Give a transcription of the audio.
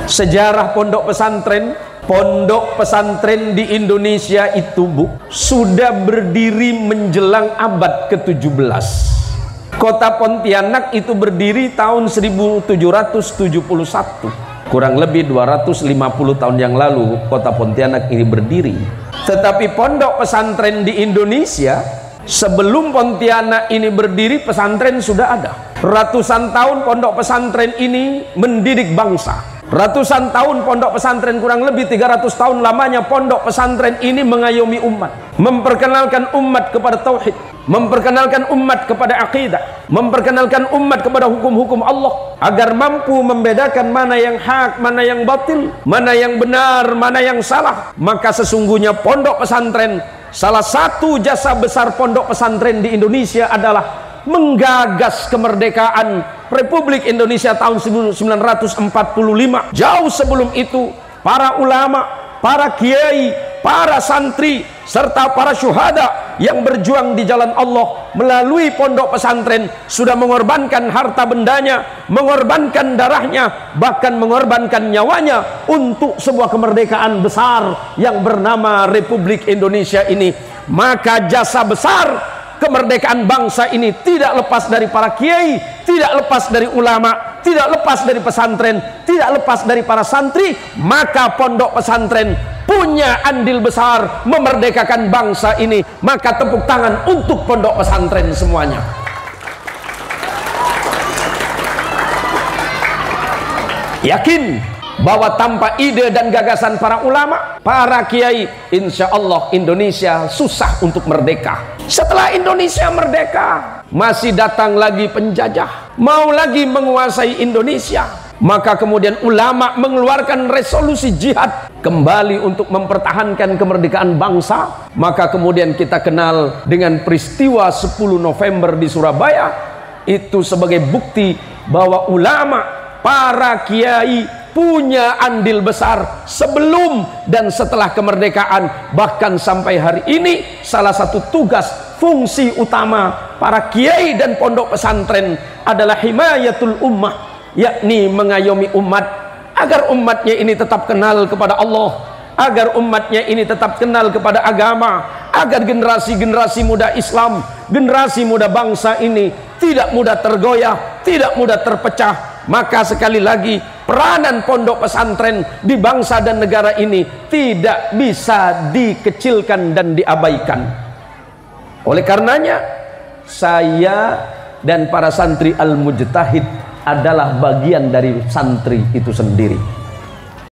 Sejarah pondok pesantren di Indonesia itu, Bu, sudah berdiri menjelang abad ke-17. Kota Pontianak itu berdiri tahun 1771. Kurang lebih 250 tahun yang lalu kota Pontianak ini berdiri. Tetapi pondok pesantren di Indonesia, sebelum Pontianak ini berdiri, pesantren sudah ada. Ratusan tahun pondok pesantren ini mendidik bangsa. Ratusan tahun pondok pesantren, kurang lebih 300 tahun lamanya pondok pesantren ini mengayomi umat, memperkenalkan umat kepada tauhid, memperkenalkan umat kepada akidah, memperkenalkan umat kepada hukum-hukum Allah, agar mampu membedakan mana yang hak, mana yang batil, mana yang benar, mana yang salah. Maka sesungguhnya pondok pesantren, salah satu jasa besar pondok pesantren di Indonesia adalah menggagas kemerdekaan Republik Indonesia tahun 1945. Jauh sebelum itu, para ulama, para kiai, para santri, serta para syuhada yang berjuang di jalan Allah melalui pondok pesantren sudah mengorbankan harta bendanya, mengorbankan darahnya, bahkan mengorbankan nyawanya untuk sebuah kemerdekaan besar yang bernama Republik Indonesia ini. Maka jasa besar kemerdekaan bangsa ini tidak lepas dari para kiai, tidak lepas dari ulama, tidak lepas dari pesantren, tidak lepas dari para santri. Maka pondok pesantren punya andil besar memerdekakan bangsa ini. Maka tepuk tangan untuk pondok pesantren semuanya. Yakin bahwa tanpa ide dan gagasan para ulama, para kiai, insya Allah Indonesia susah untuk merdeka. Setelah Indonesia merdeka, masih datang lagi penjajah, mau lagi menguasai Indonesia. Maka kemudian ulama mengeluarkan resolusi jihad kembali untuk mempertahankan kemerdekaan bangsa. Maka kemudian kita kenal dengan peristiwa 10 November di Surabaya. Itu sebagai bukti bahwa ulama, para kiai punya andil besar sebelum dan setelah kemerdekaan. Bahkan sampai hari ini salah satu tugas, fungsi utama para kiai dan pondok pesantren adalah himayatul ummah, yakni mengayomi umat agar umatnya ini tetap kenal kepada Allah, agar umatnya ini tetap kenal kepada agama, agar generasi-generasi muda Islam, generasi muda bangsa ini tidak mudah tergoyah, tidak mudah terpecah. Maka sekali lagi, peranan pondok pesantren di bangsa dan negara ini tidak bisa dikecilkan dan diabaikan. Oleh karenanya, saya dan para santri al-mujtahid adalah bagian dari santri itu sendiri.